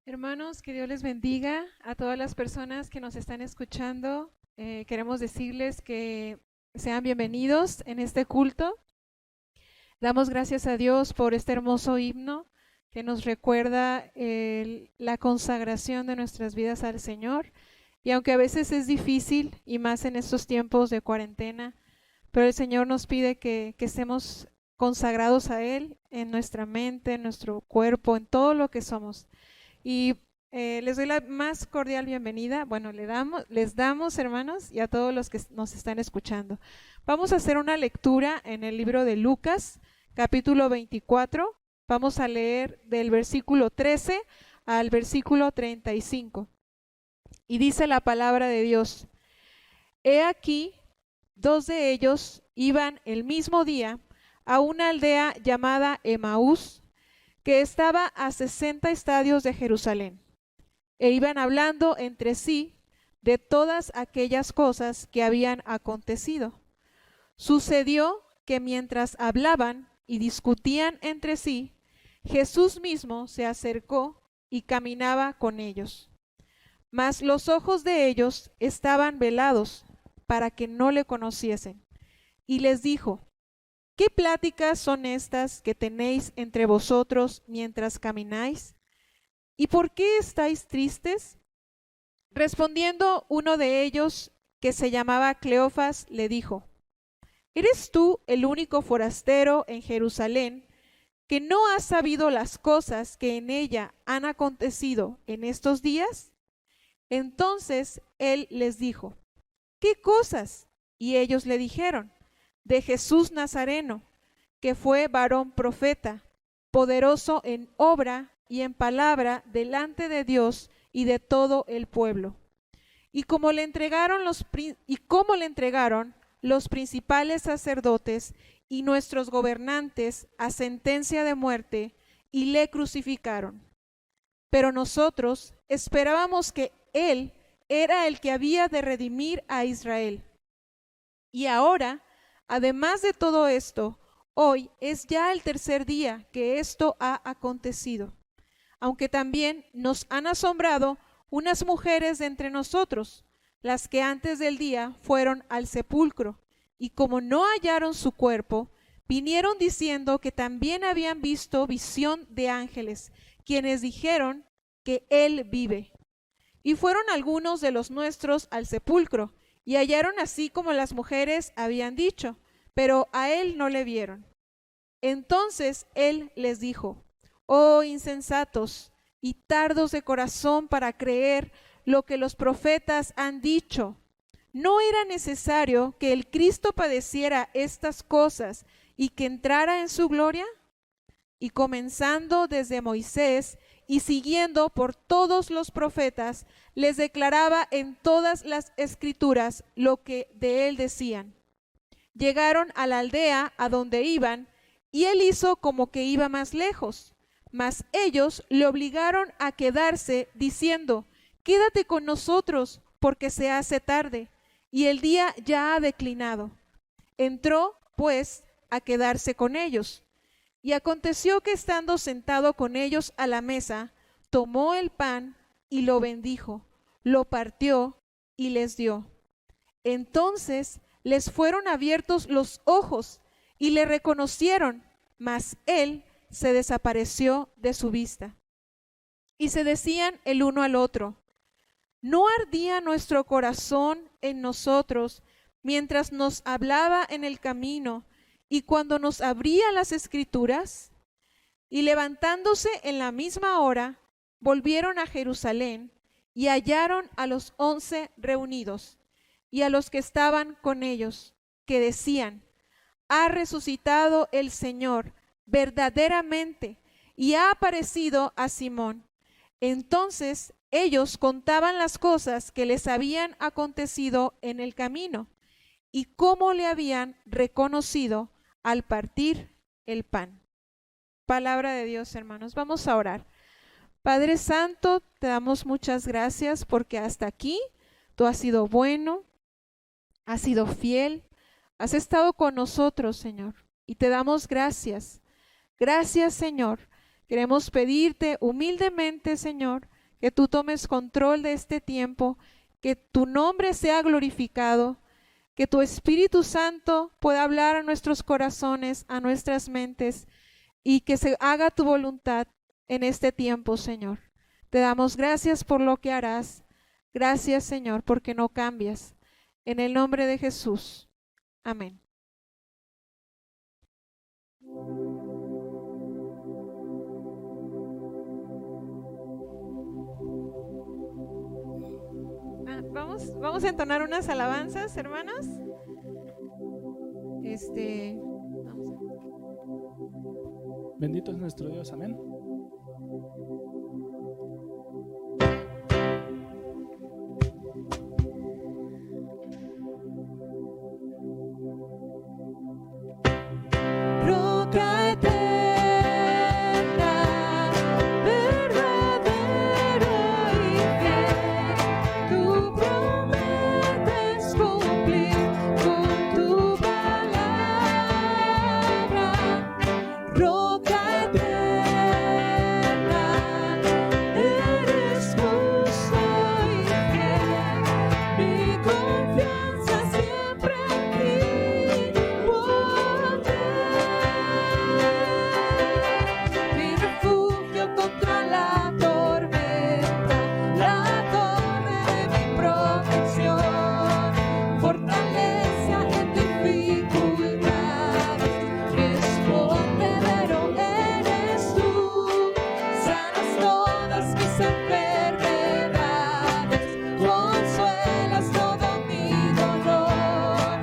Hermanos, que Dios les bendiga a todas las personas que nos están escuchando. Queremos decirles que sean bienvenidos en este culto. Damos gracias a Dios por este hermoso himno que nos recuerda la consagración de nuestras vidas al Señor. Y aunque a veces es difícil, y más en estos tiempos de cuarentena, pero el Señor nos pide que estemos consagrados a Él en nuestra mente, en nuestro cuerpo, en todo lo que somos. Y les doy la más cordial bienvenida. Bueno, les damos, hermanos, y a todos los que nos están escuchando. Vamos a hacer una lectura en el libro de Lucas, capítulo 24. Vamos a leer del versículo 13 al versículo 35. Y dice la palabra de Dios: He aquí, dos de ellos iban el mismo día a una aldea llamada Emaús, que estaba a 60 estadios de Jerusalén, e iban hablando entre sí de todas aquellas cosas que habían acontecido. Sucedió que mientras hablaban y discutían entre sí, Jesús mismo se acercó y caminaba con ellos. Mas los ojos de ellos estaban velados para que no le conociesen. Y les dijo: ¿Qué pláticas son estas que tenéis entre vosotros mientras camináis? ¿Y por qué estáis tristes? Respondiendo uno de ellos, que se llamaba Cleofas, le dijo: ¿Eres tú el único forastero en Jerusalén que no has sabido las cosas que en ella han acontecido en estos días? Entonces él les dijo: ¿Qué cosas? Y ellos le dijeron: de Jesús Nazareno, que fue varón profeta, poderoso en obra y en palabra delante de Dios y de todo el pueblo. Y cómo le entregaron los principales sacerdotes y nuestros gobernantes a sentencia de muerte, y le crucificaron. Pero nosotros esperábamos que él era el que había de redimir a Israel. Y ahora, además de todo esto, hoy es ya el tercer día que esto ha acontecido. Aunque también nos han asombrado unas mujeres de entre nosotros, las que antes del día fueron al sepulcro, y como no hallaron su cuerpo, vinieron diciendo que también habían visto visión de ángeles, quienes dijeron que él vive. Y fueron algunos de los nuestros al sepulcro, y hallaron así como las mujeres habían dicho, pero a él no le vieron. Entonces él les dijo: Oh insensatos y tardos de corazón para creer lo que los profetas han dicho. ¿No era necesario que el Cristo padeciera estas cosas y que entrara en su gloria? Y comenzando desde Moisés y siguiendo por todos los profetas, les declaraba en todas las escrituras lo que de él decían. Llegaron a la aldea a donde iban, y él hizo como que iba más lejos, mas ellos le obligaron a quedarse, diciendo: Quédate con nosotros, porque se hace tarde, y el día ya ha declinado. Entró, pues, a quedarse con ellos. Y aconteció que estando sentado con ellos a la mesa, tomó el pan y lo bendijo, lo partió y les dio. Entonces les fueron abiertos los ojos y le reconocieron, mas él se desapareció de su vista. Y se decían el uno al otro: ¿no ardía nuestro corazón en nosotros mientras nos hablaba en el camino y cuando nos abría las escrituras? Y levantándose en la misma hora, volvieron a Jerusalén y hallaron a los 11 reunidos y a los que estaban con ellos, que decían: Ha resucitado el Señor verdaderamente y ha aparecido a Simón. Entonces ellos contaban las cosas que les habían acontecido en el camino y cómo le habían reconocido al partir el pan. Palabra de Dios, hermanos. Vamos a orar. Padre Santo, te damos muchas gracias porque hasta aquí tú has sido bueno, has sido fiel, has estado con nosotros, Señor, y te damos gracias. Gracias, Señor. Queremos pedirte humildemente, Señor, que tú tomes control de este tiempo, que tu nombre sea glorificado, que tu Espíritu Santo pueda hablar a nuestros corazones, a nuestras mentes, y que se haga tu voluntad en este tiempo, Señor. Te damos gracias por lo que harás. Gracias, Señor, porque no cambias. En el nombre de Jesús. Amén. Vamos a entonar unas alabanzas, hermanos. Vamos. Bendito es nuestro Dios, amén. Roca eterna, verdadero y fiel, tú prometes cumplir con tu palabra. Roca eterna, eres justo y fiel, mi confianza siempre en ti. Mi refugio contra la tormenta, la torre de mi protección, fortaleza en dificultades, mi escondedero eres tú, sanas todas mis enfermedades, consuelas todo mi dolor,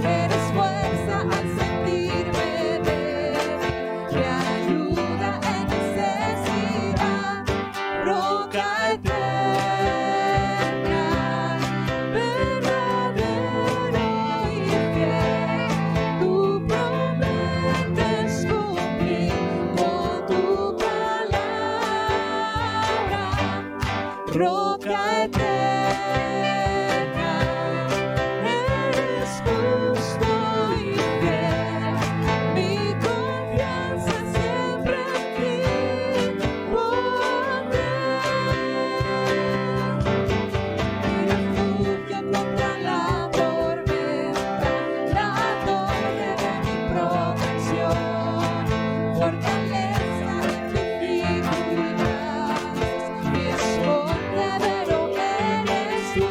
eres fuerza al sentirme débil, mi ayuda en necesidad, roca eterna, verdadero y fiel, tú prometes cumplir con tu palabra, roca eterna, eres justo y fiel, mi confianza siempre en ti pondré. Mi refugio contra la tormenta, la torre de mi protección, fortaleza en dificultades, mi escondedero eres tú,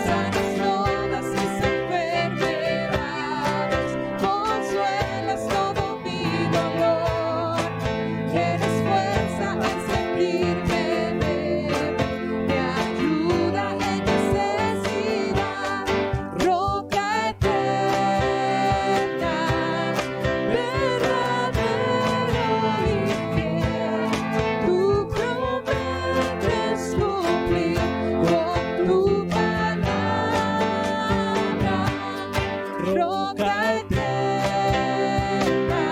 sanas todas mis enfermedades, consuelas todo mi dolor, eres fuerza al sentirme débil, mi ayuda en necesidad, roca eterna, verdadero y fiel, tú prometes cumplir con tu palabra, roca eterna,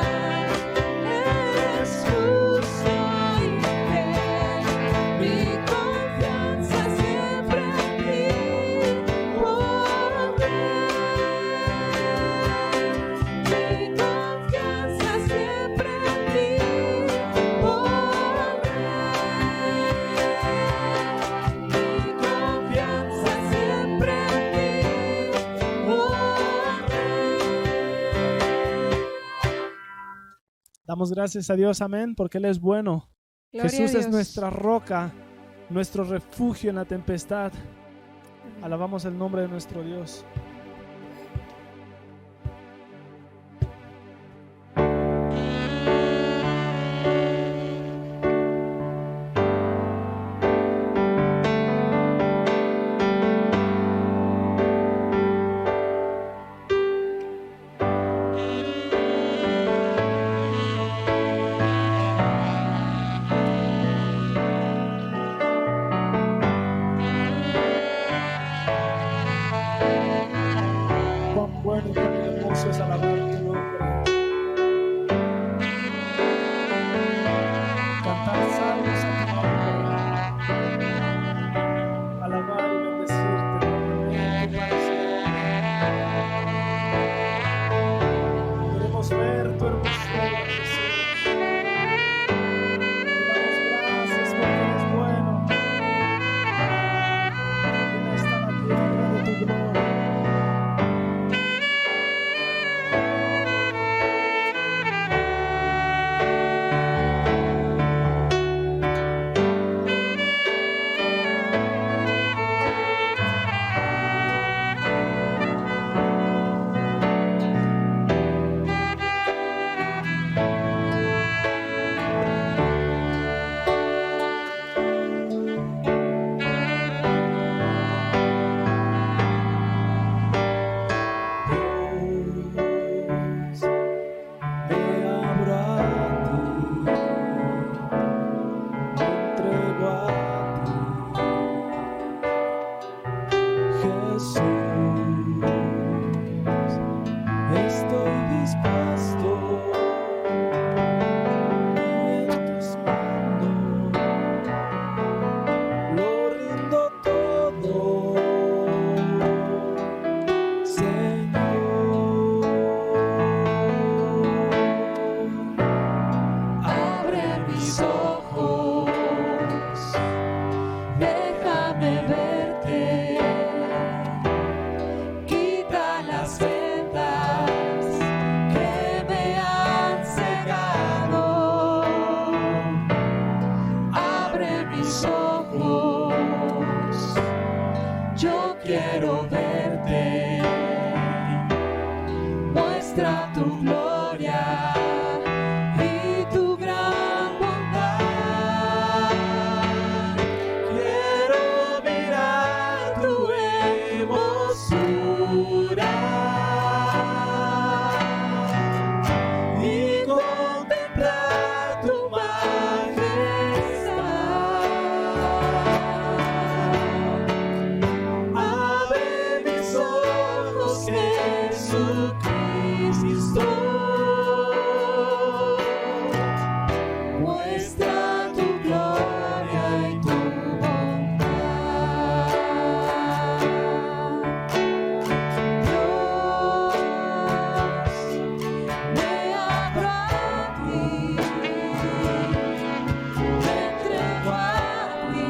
eres justo y fiel, mi confianza siempre en ti pondré, mi confianza siempre en ti pondré, mi confianza siempre en ti pondré. Damos gracias a Dios, amén, porque Él es bueno. Gloria Jesús a es Dios. nuestra roca, nuestro refugio en la tempestad. Alabamos el nombre de nuestro Dios. Estoy dispuesto en tus manos, lo rindo todo, Señor. Abre mis ojos, déjame verte, quita las vendas que me han cegado. Abre mis ojos, yo quiero verte, muestra tu gloria y tu gran bondad. Quiero mirar tu hermosura y contemplar tu majestad. Abre mis ojos, Jesucristo. Muestra tu gloria y tu bondad. Dios, me abro a ti, me entrego a ti,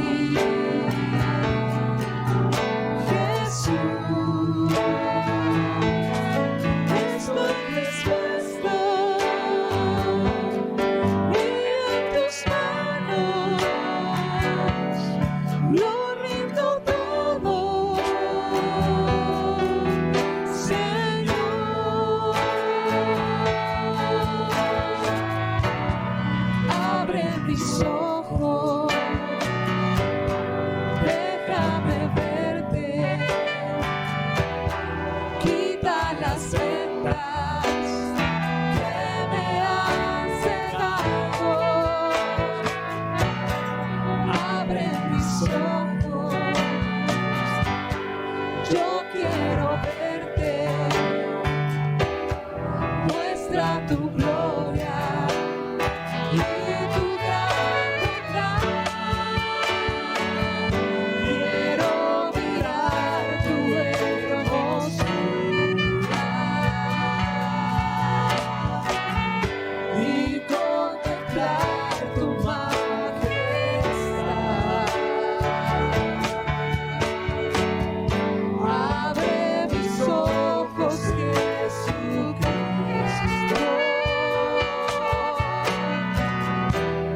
Jesús. Estoy dispuesto y en tus manos lo rindo todo, Señor. Abre mis ojos, déjame verte, quita las vendas que me han cegado. Abre mis ojos, yo quiero verte, muestra tu gloria y tu gran bondad. Quiero mirar tu hermosura y contemplar tu majestad. Abre mis ojos, Jesucristo.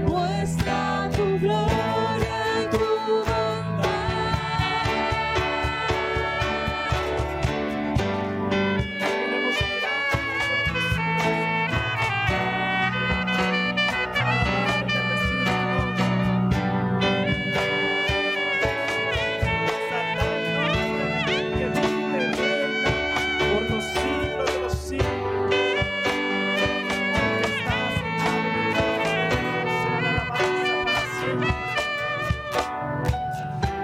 Muestra tu gloria y tu bondad. Por los siglos de los siglos, estás en la alabanza para siempre.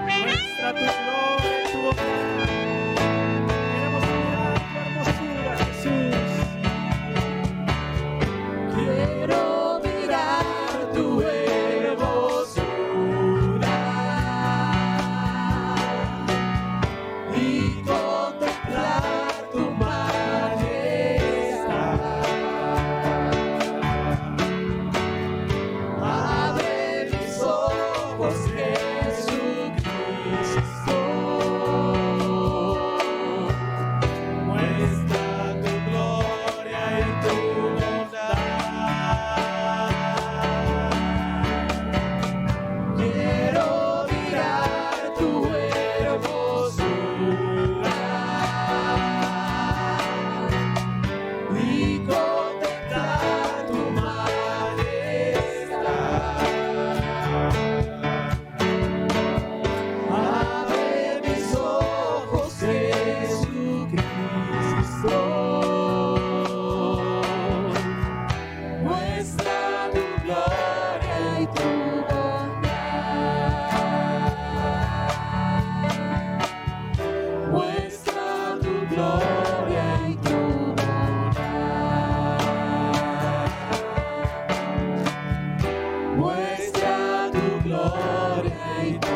Muestra tu gloria y tu bondad. Queremos mirar tu hermosura, Jesús. Quiero mirar tu hermosura y contemplar tu majestad. Abre mis ojos, Jesucristo. Muestra tu gloria y tu bondad. Quiero mirar tu hermosura y contemplar tu majestad. gloria y tu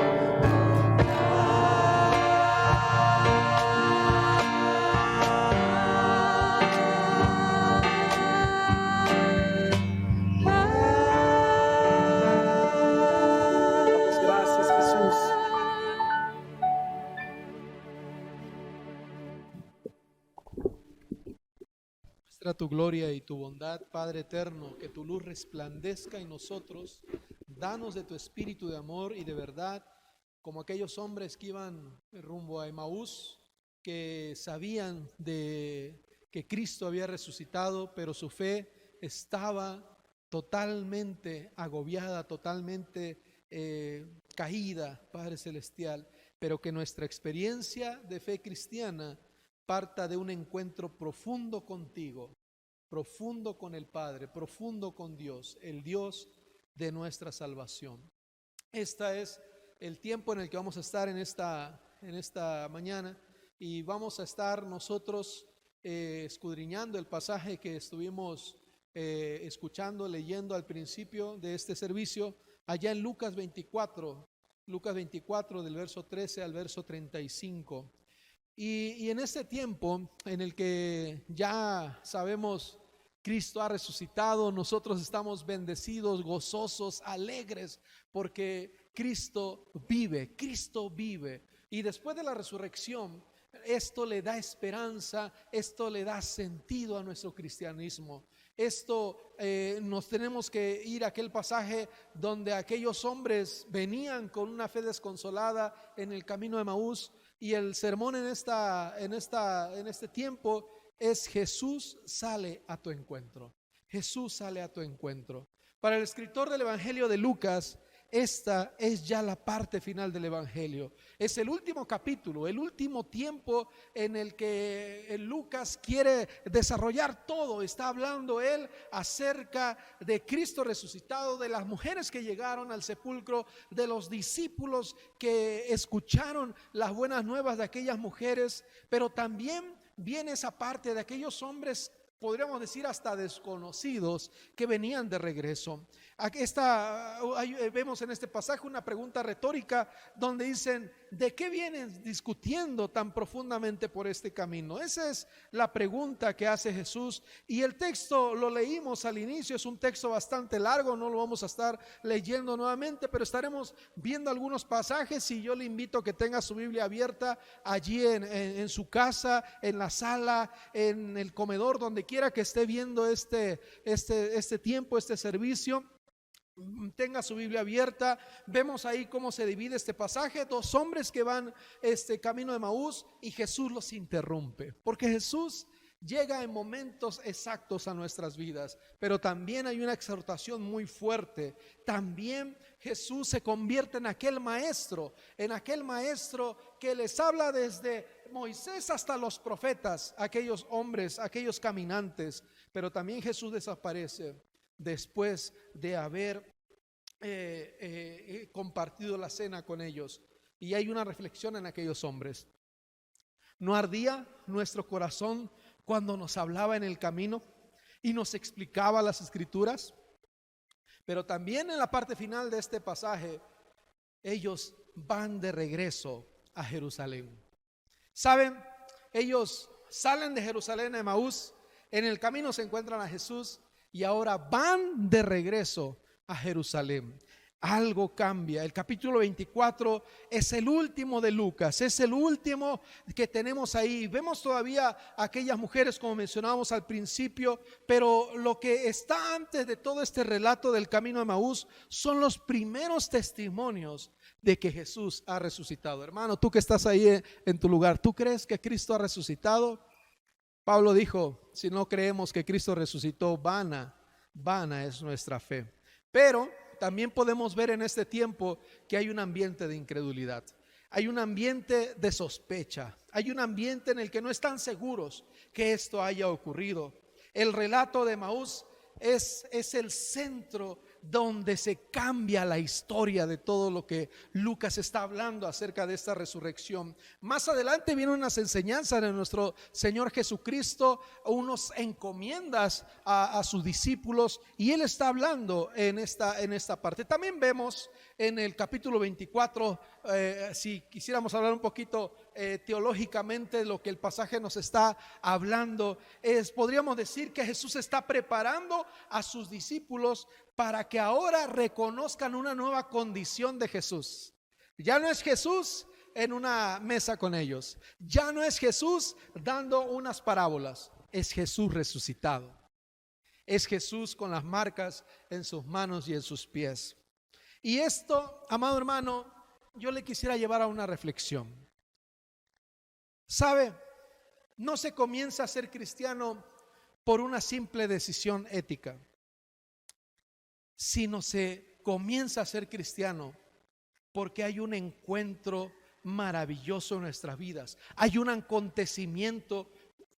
Gracias, Jesús. Muestra tu gloria y tu bondad, Padre eterno, que tu luz resplandezca en nosotros. Danos de tu espíritu de amor y de verdad, como aquellos hombres que iban rumbo a Emaús, que sabían de que Cristo había resucitado, pero su fe estaba totalmente agobiada, totalmente caída, Padre celestial, pero que nuestra experiencia de fe cristiana parta de un encuentro profundo contigo, profundo con el Padre, profundo con Dios, el Dios de nuestra salvación. Este es el tiempo en el que vamos a estar en esta mañana, y vamos a estar nosotros escudriñando el pasaje que estuvimos escuchando, leyendo al principio de este servicio, allá en Lucas 24 del verso 13 al verso 35. Y en este tiempo en el que ya sabemos Cristo ha resucitado, nosotros estamos bendecidos, gozosos, alegres, porque Cristo vive, y después de la resurrección, esto le da esperanza, esto le da sentido a nuestro cristianismo. Esto nos tenemos que ir a aquel pasaje donde aquellos hombres venían con una fe desconsolada en el camino de Emaús, y el sermón en este tiempo es: Jesús sale a tu encuentro. Jesús sale a tu encuentro. Para el escritor del Evangelio de Lucas, esta es ya la parte final del Evangelio. Es el último capítulo, el último tiempo en el que Lucas quiere desarrollar todo. Está hablando él acerca de Cristo resucitado, de las mujeres que llegaron al sepulcro, de los discípulos que escucharon las buenas nuevas de aquellas mujeres, pero también viene esa parte de aquellos hombres, podríamos decir hasta desconocidos, que venían de regreso. Aquí vemos en este pasaje una pregunta retórica donde dicen: ¿de qué vienen discutiendo tan profundamente por este camino? Esa es la pregunta que hace Jesús, y el texto lo leímos al inicio. Es un texto bastante largo, no lo vamos a estar leyendo nuevamente, pero estaremos viendo algunos pasajes, y yo le invito a que tenga su Biblia abierta allí en su casa, en la sala, en el comedor, donde quiera que esté viendo este tiempo, este servicio. Tenga su Biblia abierta. Vemos ahí cómo se divide este pasaje: dos hombres que van camino de Emaús, y Jesús los interrumpe, porque Jesús llega en momentos exactos a nuestras vidas, pero también hay una exhortación muy fuerte. También Jesús se convierte en aquel maestro que les habla desde Moisés hasta los profetas, aquellos hombres, aquellos caminantes. Pero también Jesús desaparece después de haber compartido la cena con ellos. Y hay una reflexión en aquellos hombres: ¿no ardía nuestro corazón cuando nos hablaba en el camino y nos explicaba las escrituras? Pero también en la parte final de este pasaje, ellos van de regreso a Jerusalén. ¿Saben? Ellos salen de Jerusalén a Emaús, en el camino se encuentran a Jesús, y ahora van de regreso a Jerusalén. Algo cambia. El capítulo 24 es el último de Lucas, es el último que tenemos ahí. Vemos todavía aquellas mujeres, como mencionábamos al principio, pero lo que está antes de todo este relato del camino de Emaús son los primeros testimonios de que Jesús ha resucitado. Hermano, tú que estás ahí en tu lugar, ¿tú crees que Cristo ha resucitado? Pablo dijo: si no creemos que Cristo resucitó, vana es nuestra fe. Pero también podemos ver en este tiempo que hay un ambiente de incredulidad, hay un ambiente de sospecha, hay un ambiente en el que no están seguros que esto haya ocurrido. El relato de Emaús es el centro donde se cambia la historia de todo lo que Lucas está hablando acerca de esta resurrección. Más adelante vienen unas enseñanzas de nuestro Señor Jesucristo, unos encomiendas a sus discípulos, y Él está hablando en esta parte. También vemos en el capítulo 24, si quisiéramos hablar un poquito teológicamente, lo que el pasaje nos está hablando podríamos decir que Jesús está preparando a sus discípulos para que ahora reconozcan una nueva condición de Jesús. Ya no es Jesús en una mesa con ellos, ya no es Jesús dando unas parábolas, es Jesús resucitado, es Jesús con las marcas en sus manos y en sus pies. Y esto, amado hermano, yo le quisiera llevar a una reflexión. ¿Sabe? No se comienza a ser cristiano por una simple decisión ética, sino se comienza a ser cristiano porque hay un encuentro maravilloso en nuestras vidas. Hay un acontecimiento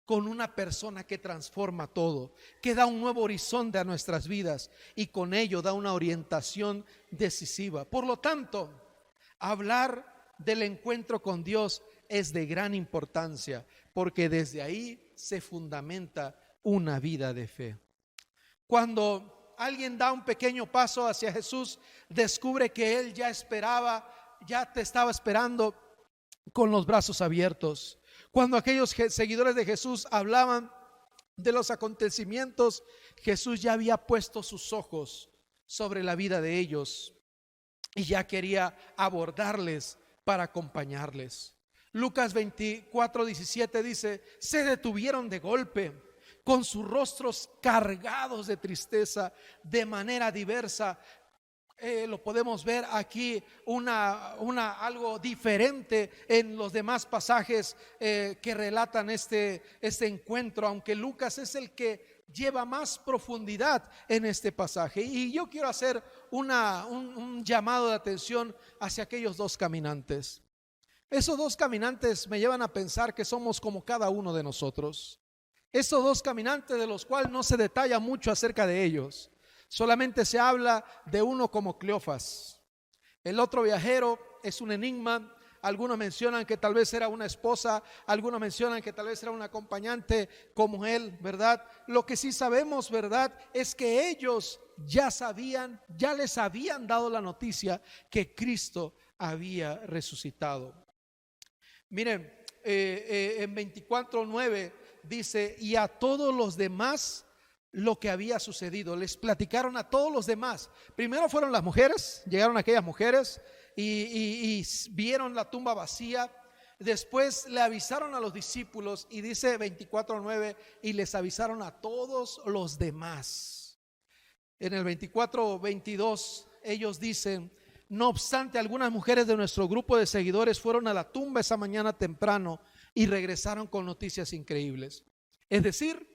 con una persona que transforma todo, que da un nuevo horizonte a nuestras vidas y con ello da una orientación decisiva. Por lo tanto, hablar del encuentro con Dios es de gran importancia, porque desde ahí se fundamenta una vida de fe. Cuando alguien da un pequeño paso hacia Jesús, descubre que Él ya te estaba esperando con los brazos abiertos. Cuando aquellos seguidores de Jesús hablaban de los acontecimientos, Jesús ya había puesto sus ojos sobre la vida de ellos y ya quería abordarles para acompañarles. Lucas 24:17 dice: se detuvieron de golpe, con sus rostros cargados de tristeza, de manera diversa. Lo podemos ver aquí algo diferente en los demás pasajes que relatan este encuentro, aunque Lucas es el que lleva más profundidad en este pasaje. Y yo quiero hacer un llamado de atención hacia aquellos dos caminantes. Esos dos caminantes me llevan a pensar que somos como cada uno de nosotros. Esos dos caminantes de los cuales no se detalla mucho acerca de ellos. Solamente se habla de uno como Cleofas. El otro viajero es un enigma. Algunos mencionan que tal vez era una esposa, algunos mencionan que tal vez era un acompañante como él, ¿verdad? Lo que sí sabemos, ¿verdad?, es que ellos ya les habían dado la noticia que Cristo había resucitado. Miren, en 24:9 dice: y a todos los demás lo que había sucedido. Les platicaron a todos los demás. Primero fueron las mujeres, llegaron aquellas mujeres y vieron la tumba vacía. Después le avisaron a los discípulos y dice 24:9: y les avisaron a todos los demás. En el 24:22 ellos dicen: no obstante, algunas mujeres de nuestro grupo de seguidores fueron a la tumba esa mañana temprano y regresaron con noticias increíbles. Es decir,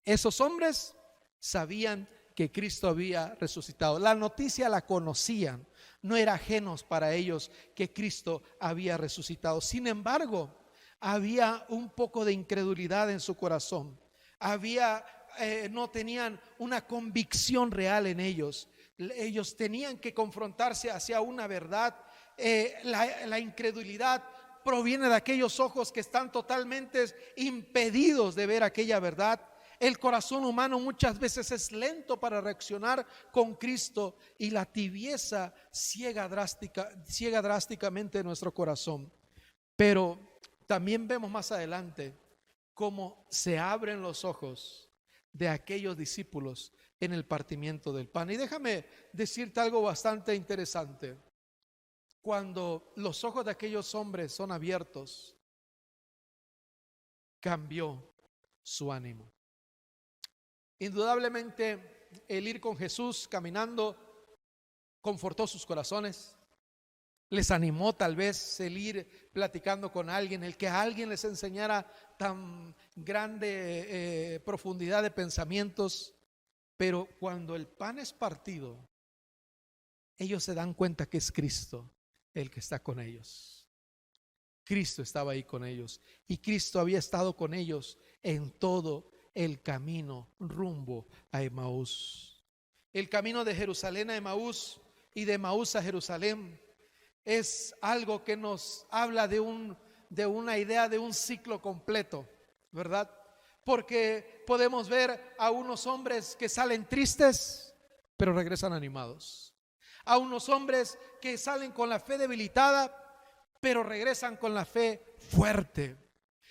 esos hombres sabían que Cristo había resucitado. La noticia la conocían, no era ajenos para ellos que Cristo había resucitado. Sin embargo, había un poco de incredulidad en su corazón. No tenían una convicción real en ellos. Ellos tenían que confrontarse hacia una verdad. La incredulidad proviene de aquellos ojos que están totalmente impedidos de ver aquella verdad. El corazón humano muchas veces es lento para reaccionar con Cristo y la tibieza ciega drásticamente nuestro corazón. Pero también vemos más adelante cómo se abren los ojos de aquellos discípulos en el partimiento del pan. Y déjame decirte algo bastante interesante. Cuando los ojos de aquellos hombres son abiertos, cambió su ánimo. Indudablemente el ir con Jesús caminando confortó sus corazones, les animó tal vez el ir platicando con alguien, el que alguien les enseñara tan grande profundidad de pensamientos. Pero cuando el pan es partido, ellos se dan cuenta que es Cristo el que está con ellos. Cristo estaba ahí con ellos y Cristo había estado con ellos en todo el camino rumbo a Emaús. El camino de Jerusalén a Emaús y de Emaús a Jerusalén es algo que nos habla de una idea de un ciclo completo, ¿verdad? Porque podemos ver a unos hombres que salen tristes, pero regresan animados. A unos hombres que salen con la fe debilitada, pero regresan con la fe fuerte.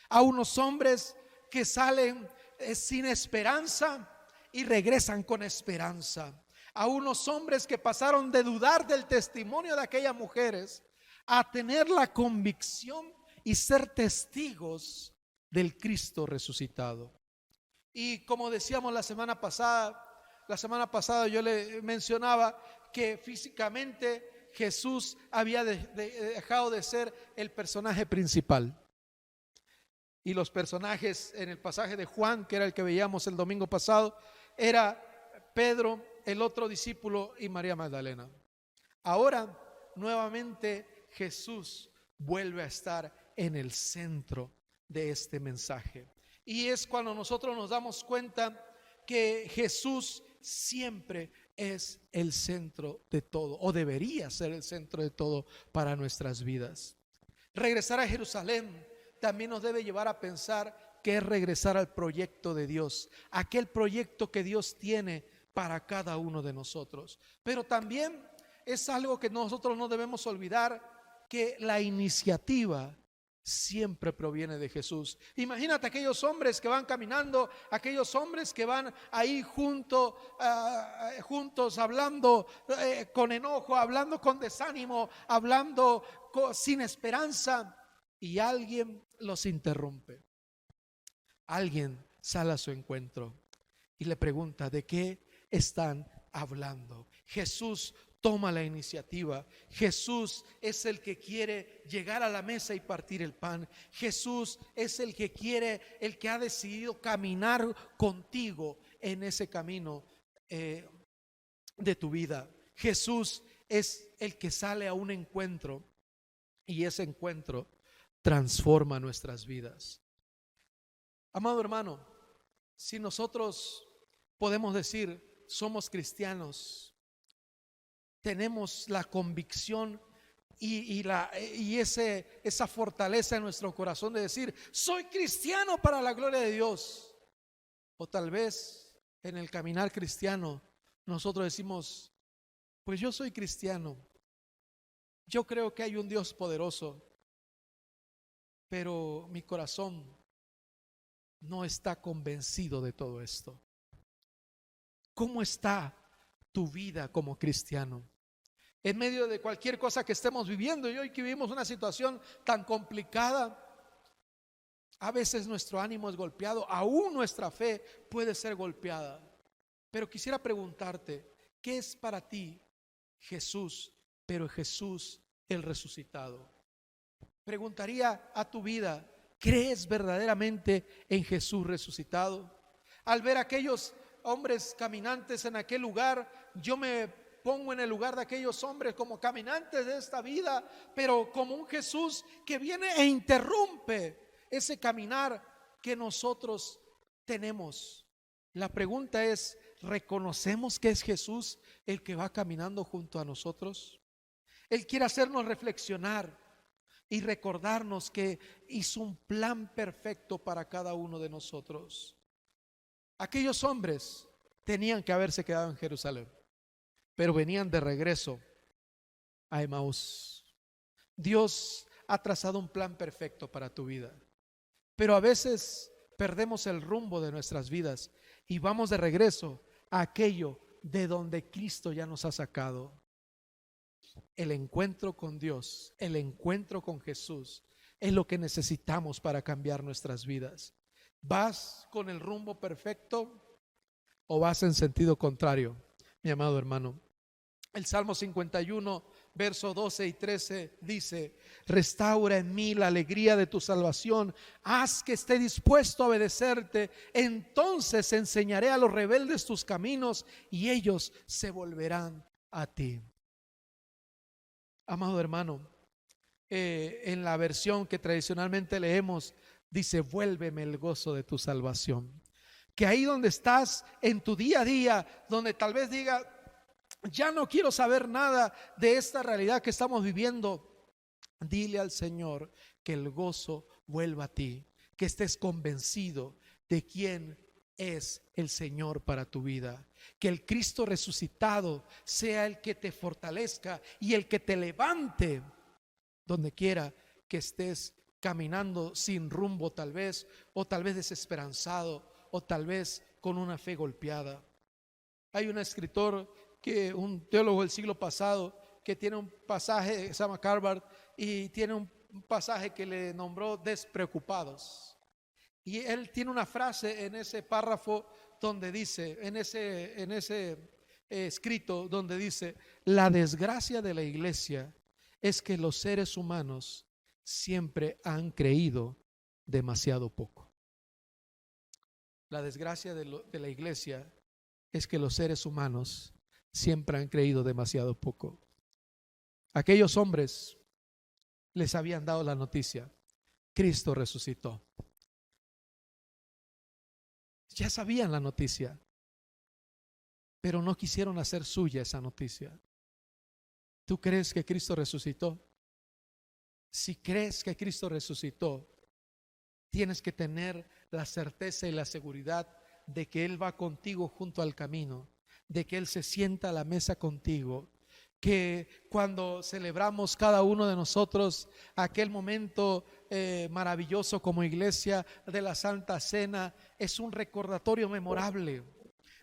A unos hombres que salen sin esperanza y regresan con esperanza. A unos hombres que pasaron de dudar del testimonio de aquellas mujeres a tener la convicción y ser testigos del Cristo resucitado. Y como decíamos la semana pasada yo le mencionaba que físicamente Jesús había dejado de ser el personaje principal. Y los personajes en el pasaje de Juan, que era el que veíamos el domingo pasado, era Pedro, el otro discípulo, y María Magdalena. Ahora nuevamente Jesús vuelve a estar en el centro de este mensaje. Y es cuando nosotros nos damos cuenta que Jesús siempre es el centro de todo, o debería ser el centro de todo para nuestras vidas. Regresar a Jerusalén también nos debe llevar a pensar que es regresar al proyecto de Dios, aquel proyecto que Dios tiene para cada uno de nosotros. Pero también es algo que nosotros no debemos olvidar, que la iniciativa siempre proviene de Jesús. Imagínate aquellos hombres que van caminando, aquellos hombres que van ahí juntos hablando con enojo, hablando con desánimo, hablando sin esperanza, y alguien los interrumpe. Alguien sale a su encuentro y le pregunta: ¿de qué están hablando? Jesús toma la iniciativa. Jesús es el que quiere llegar a la mesa y partir el pan. Jesús es el que ha decidido caminar contigo en ese camino de tu vida. Jesús es el que sale a un encuentro, y ese encuentro transforma nuestras vidas. Amado hermano, si nosotros podemos decir somos cristianos, tenemos la convicción y esa fortaleza en nuestro corazón de decir: soy cristiano para la gloria de Dios. O tal vez en el caminar cristiano nosotros decimos: pues yo soy cristiano, yo creo que hay un Dios poderoso, pero mi corazón no está convencido de todo esto. ¿Cómo está tu vida como cristiano? En medio de cualquier cosa que estemos viviendo, y hoy que vivimos una situación tan complicada, a veces nuestro ánimo es golpeado, aún nuestra fe puede ser golpeada. Pero quisiera preguntarte: ¿qué es para ti Jesús, pero Jesús el resucitado? Preguntaría a tu vida: ¿crees verdaderamente en Jesús resucitado? Al ver a aquellos hombres caminantes en aquel lugar, yo me pongo en el lugar de aquellos hombres como caminantes de esta vida, pero como un Jesús que viene e interrumpe ese caminar que nosotros tenemos. La pregunta es: ¿reconocemos que es Jesús el que va caminando junto a nosotros? Él quiere hacernos reflexionar y recordarnos que hizo un plan perfecto para cada uno de nosotros. Aquellos hombres tenían que haberse quedado en Jerusalén, pero venían de regreso a Emaús. Dios ha trazado un plan perfecto para tu vida, pero a veces perdemos el rumbo de nuestras vidas y vamos de regreso a aquello de donde Cristo ya nos ha sacado. El encuentro con Dios, el encuentro con Jesús es lo que necesitamos para cambiar nuestras vidas. ¿Vas con el rumbo perfecto o vas en sentido contrario, mi amado hermano? El Salmo 51, versos 12 y 13 dice: restaura en mí la alegría de tu salvación, haz que esté dispuesto a obedecerte, entonces enseñaré a los rebeldes tus caminos y ellos se volverán a ti. Amado hermano, en la versión que tradicionalmente leemos dice: vuélveme el gozo de tu salvación. que ahí donde estás en tu día a día, donde tal vez diga, ya no quiero saber nada de esta realidad que estamos viviendo, dile al Señor que el gozo vuelva a ti, que estés convencido de quién es el Señor para tu vida, que el Cristo resucitado sea el que te fortalezca y el que te levante donde quiera que estés caminando sin rumbo tal vez, o tal vez desesperanzado, o tal vez con una fe golpeada. Hay un escritor, un teólogo del siglo pasado, que tiene un pasaje, se llama Carver, y tiene un pasaje que le nombró Despreocupados. Y él tiene una frase en ese párrafo donde dice, en ese escrito donde dice: la desgracia de la iglesia es que los seres humanos siempre han creído demasiado poco. La desgracia de la iglesia es que los seres humanos siempre han creído demasiado poco. Aquellos hombres les habían dado la noticia: Cristo resucitó. Ya sabían la noticia, pero no quisieron hacer suya esa noticia. ¿Tú crees que Cristo resucitó? Si crees que Cristo resucitó, tienes que tener la certeza y la seguridad de que Él va contigo junto al camino, de que Él se sienta a la mesa contigo, que cuando celebramos cada uno de nosotros aquel momento maravilloso como iglesia de la Santa Cena, es un recordatorio memorable.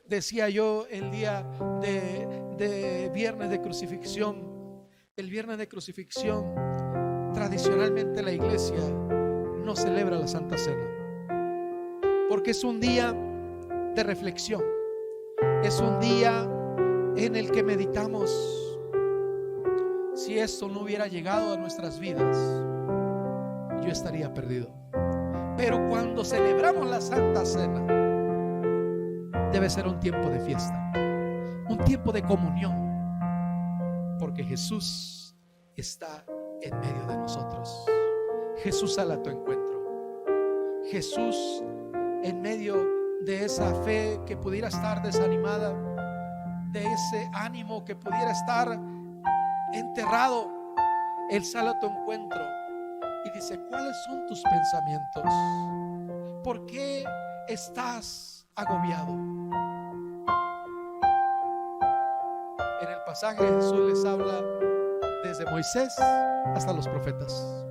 Decía yo el día de Viernes de Crucifixión, el Viernes de Crucifixión, tradicionalmente la iglesia no celebra la Santa Cena, porque es un día de reflexión, es un día en el que meditamos. Si esto no hubiera llegado a nuestras vidas, yo estaría perdido. Pero cuando celebramos la Santa Cena, debe ser un tiempo de fiesta, un tiempo de comunión, porque Jesús está en medio de nosotros. Jesús sale a tu encuentro. Jesús, en medio de esa fe que pudiera estar desanimada, de ese ánimo que pudiera estar enterrado, Él sale a tu encuentro y dice: ¿cuáles son tus pensamientos? ¿Por qué estás agobiado? En el pasaje Jesús les habla desde Moisés hasta los profetas.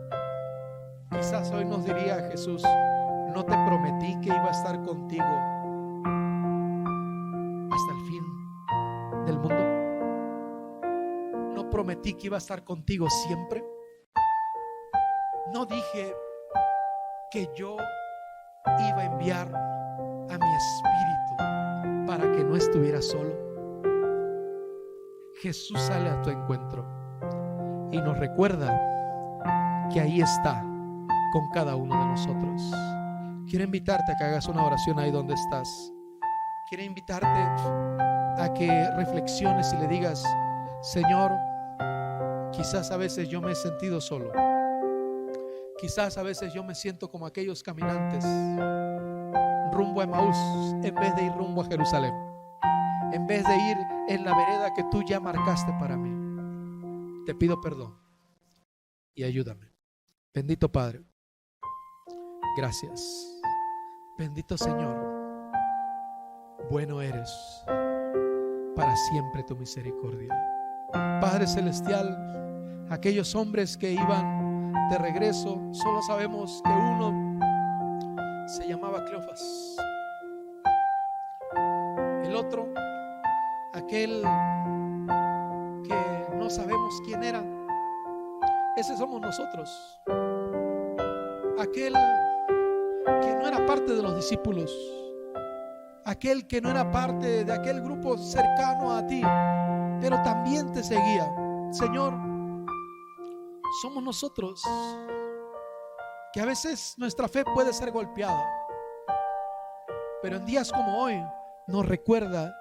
Quizás hoy nos diría Jesús: no te prometí que iba a estar contigo hasta el fin del mundo. No prometí que iba a estar contigo siempre. No dije que yo iba a enviar a mi espíritu para que no estuviera solo. Jesús sale a tu encuentro y nos recuerda que ahí está con cada uno de nosotros. Quiero invitarte a que hagas una oración ahí donde estás. Quiero invitarte a que reflexiones y le digas: Señor, quizás a veces yo me he sentido solo. Quizás a veces yo me siento como aquellos caminantes rumbo a Emaús, en vez de ir rumbo a Jerusalén, en vez de ir en la vereda que tú ya marcaste para mí. Te pido perdón y ayúdame. Bendito Padre, gracias. Bendito Señor, bueno eres, para siempre tu misericordia. Padre celestial, aquellos hombres que iban de regreso, solo sabemos que uno se llamaba Cleofas, el otro, aquel que no sabemos quién era, ese somos nosotros. Aquel que no era parte de los discípulos, aquel que no era parte de aquel grupo cercano a ti, pero también te seguía. Señor, somos nosotros que a veces nuestra fe puede ser golpeada, pero en días como hoy nos recuerda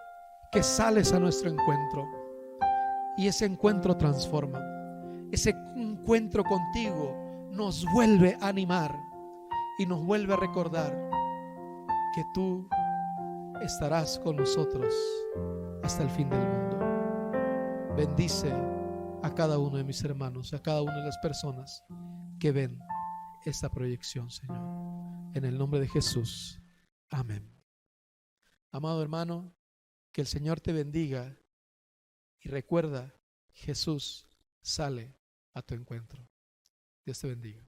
que sales a nuestro encuentro y ese encuentro transforma. Ese encuentro contigo nos vuelve a animar y nos vuelve a recordar que tú estarás con nosotros hasta el fin del mundo. Bendice a cada uno de mis hermanos, a cada una de las personas que ven esta proyección, Señor. En el nombre de Jesús. Amén. Amado hermano, que el Señor te bendiga y recuerda, Jesús sale a tu encuentro. Dios te bendiga.